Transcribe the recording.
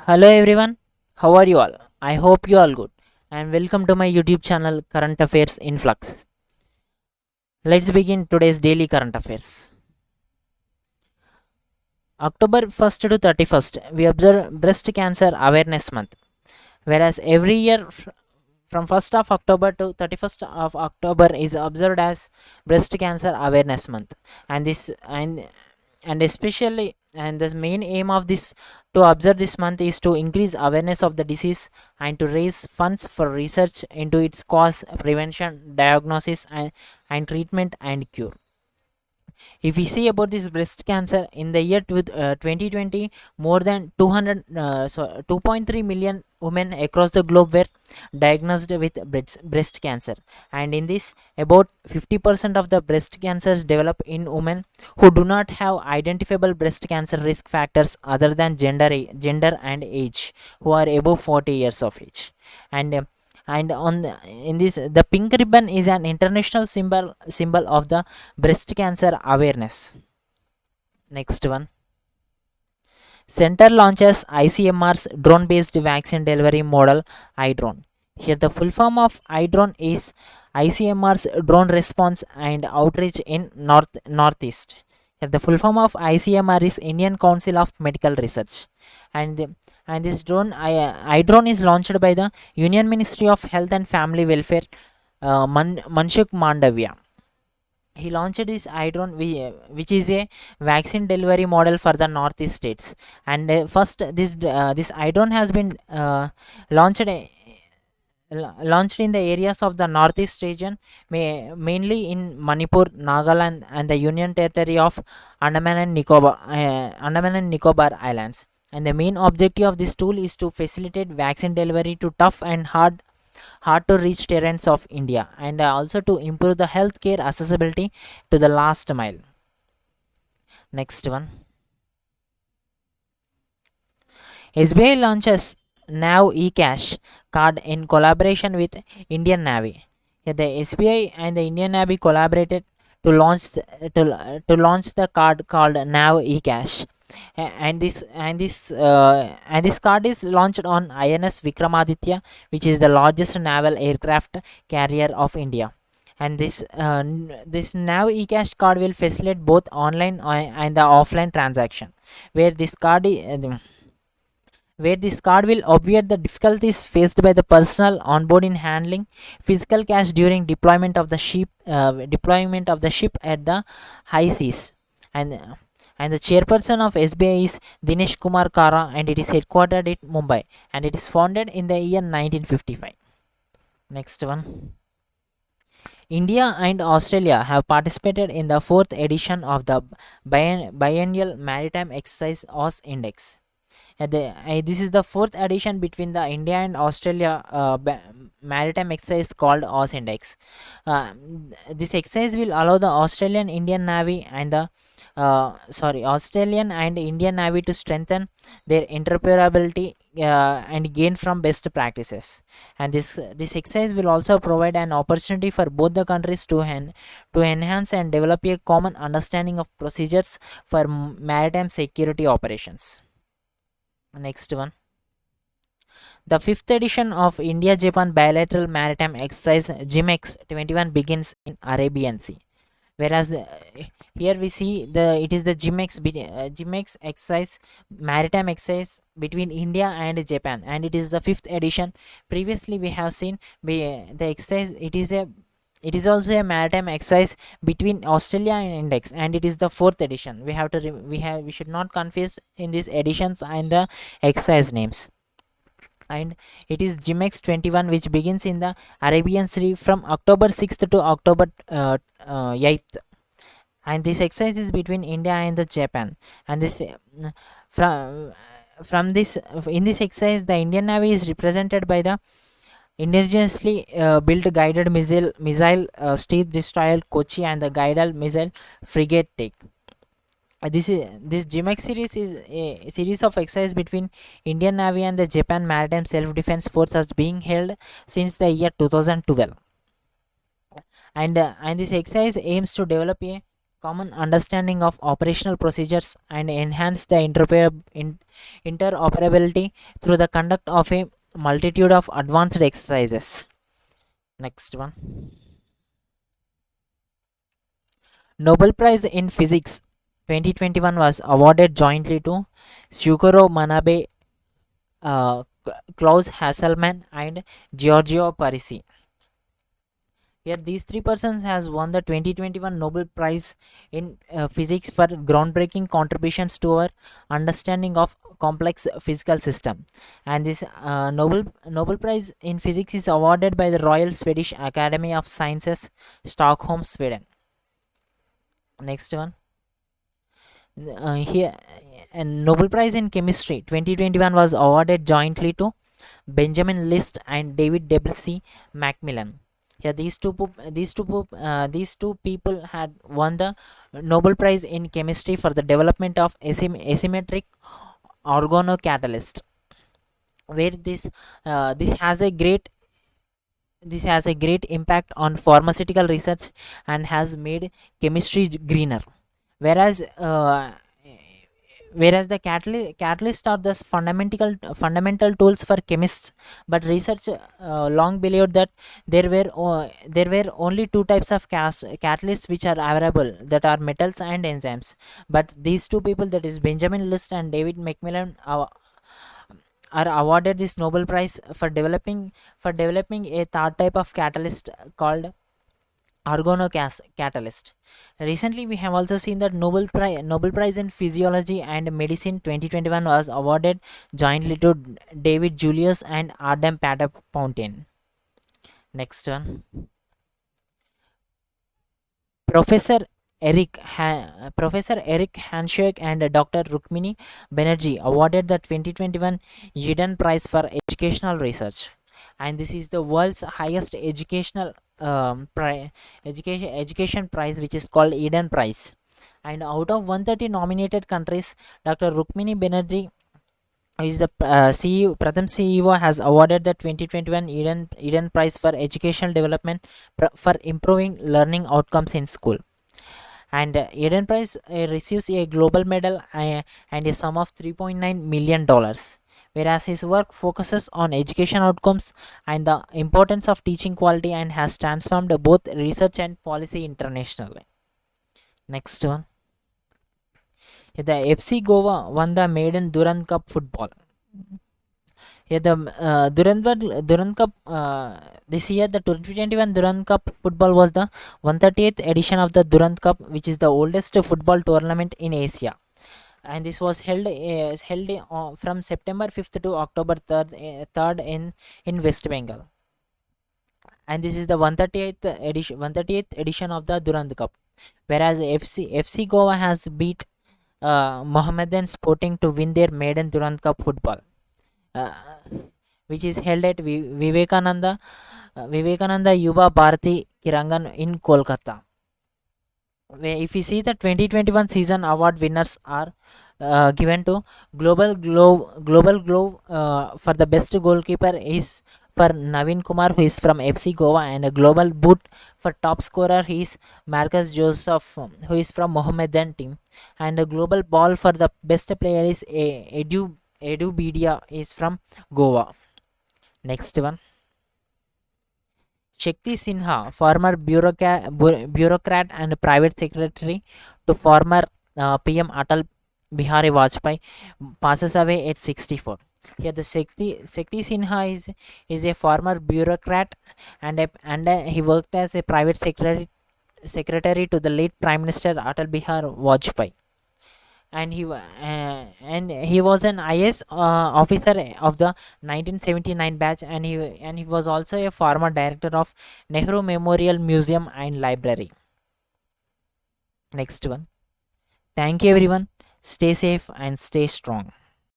Hello everyone, how are you all? I hope you all good and welcome to my YouTube channel Current Affairs in Flux. Let's begin today's daily current affairs. October 1st to 31st, we observe Breast Cancer Awareness Month, whereas every year from 1st of October to 31st of October is observed as Breast Cancer Awareness Month, and especially the main aim of this to observe this month is to increase awareness of the disease and to raise funds for research into its cause, prevention, diagnosis, and treatment and cure. If we see about this breast cancer in the year 2020, more than 2.3 million women across the globe were diagnosed with breast cancer, and in this about 50% of the breast cancers develop in women who do not have identifiable breast cancer risk factors other than gender and age, who are above 40 years of age. And uh, and on the, in this, the pink ribbon is an international symbol of the breast cancer awareness. Next one, center launches ICMR's drone based vaccine delivery model, iDrone. Here the full form of iDrone is ICMR's drone response and outreach in northeast. Here the full form of ICMR is Indian Council of Medical Research, and this iDrone is launched by the Union Ministry of Health and Family Welfare, Manshukh Mandavia. He launched this iDrone, which is a vaccine delivery model for the northeast states. And first, this iDrone has been launched launched in the areas of the northeast region, mainly in Manipur, Nagaland, and the Union Territory of Andaman and Nicobar Islands. And the main objective of this tool is to facilitate vaccine delivery to tough and hard to reach terrains of India, and also to improve the healthcare accessibility to the last mile. Next one, SBI launches Nav eCash card in collaboration with Indian Navy. Yeah, the SBI and the Indian Navy collaborated to launch the card called Nav eCash. And this card is launched on INS Vikramaditya, which is the largest naval aircraft carrier of India. And this Nav eCash card will facilitate both online and the offline transaction, where this card will obviate the difficulties faced by the personnel on board in handling physical cash during deployment of the ship at the high seas. And and the chairperson of SBI is Dinesh Kumar Kara, and it is headquartered in Mumbai, and it is founded in the year 1955. Next one, India and Australia have participated in the fourth edition of the biennial maritime exercise AUS Index. This is the fourth edition between the India and Australia maritime exercise called AUS Index. This exercise will allow the Australian and Indian Navy to strengthen their interoperability and gain from best practices. And this exercise will also provide an opportunity for both the countries to enhance and develop a common understanding of procedures for maritime security operations. Next one, the fifth edition of India Japan Bilateral Maritime Exercise GIMEX 21 begins in Arabian Sea. Whereas here we see it is the GIMEX exercise, maritime exercise between India and Japan, and it is the fifth edition. Previously, we have seen the exercise. It is also a maritime exercise between Australia and Index, and it is the fourth edition. We should not confuse in these editions and the exercise names. And it is GIMEX 21, which begins in the Arabian Sea from October 6th to October 8th. And this exercise is between India and the Japan. And this from this in this exercise, the Indian Navy is represented by the indigenously built guided missile stealth destroyer Kochi and the guided missile frigate Take. This GMX series is a series of exercises between Indian Navy and the Japan Maritime Self Defense Force has being held since the year 2012. And this exercise aims to develop a common understanding of operational procedures and enhance the interoperability through the conduct of a multitude of advanced exercises. Next one. Nobel Prize in Physics 2021 was awarded jointly to Shukuro Manabe, Klaus Hasselmann, and Giorgio Parisi. Here, these three persons has won the 2021 Nobel Prize in Physics for groundbreaking contributions to our understanding of complex physical system. And this Nobel Prize in Physics is awarded by the Royal Swedish Academy of Sciences, Stockholm, Sweden. Next one. Here, and Nobel Prize in Chemistry 2021 was awarded jointly to Benjamin List and David W.C. Macmillan. Yeah, these two people had won the Nobel Prize in Chemistry for the development of asymmetric organocatalyst, where this has a great impact on pharmaceutical research and has made chemistry greener. Whereas the catalysts are thus fundamental tools for chemists, but research long believed that there were only two types of catalysts which are available, that are metals and enzymes. But these two people, that is Benjamin List and David Macmillan, are awarded this Nobel Prize for developing a third type of catalyst called catalyst. Recently, we have also seen that Nobel Prize in Physiology and Medicine 2021 was awarded jointly to David Julius and Adam Patapountain. Next one. Professor Professor Eric Hanshake and Dr. Rukmini Banerjee awarded the 2021 Eden Prize for Educational Research, and this is the world's highest education prize, which is called Eden Prize. And out of 130 nominated countries, Dr. Rukmini Banerjee, who is the CEO, Pratham CEO, has awarded the 2021 Eden Prize for Educational Development for improving learning outcomes in school. And Eden Prize receives a global medal and a sum of $3.9 million, whereas his work focuses on education outcomes and the importance of teaching quality and has transformed both research and policy internationally. Next one. The FC Goa won the maiden Durand Cup football. Yeah, the Durand Cup this year, the 2021 Durand Cup football was the 138th edition of the Durand Cup, which is the oldest football tournament in Asia. And this was held from September 5th to October 3rd in West Bengal. And this is the 138th edition of the Durand Cup, whereas FC Goa has beat Mohammedan Sporting to win their maiden Durand Cup football, uh, which is held at Vivekananda Yuva Bharati Kirangan in Kolkata. If you see, the 2021 season award winners are given to Global Glove for the best goalkeeper is for Naveen Kumar, who is from FC Goa, and a Global Boot for top scorer is Marcus Joseph, who is from Mohammedan team, and a Global Ball for the best player is Edu Bidia is from Goa. Next one. Shakti Sinha, former bureaucrat and private secretary to former PM Atal Bihari Vajpayee, passes away at 64. Here, the Shakti Sinha is a former bureaucrat and he worked as a private secretary to the late Prime Minister Atal Bihari Vajpayee, and he was an IS officer of the 1979 batch, and he was also a former director of Nehru Memorial Museum and Library. Next one. Thank you everyone. Stay safe and stay strong.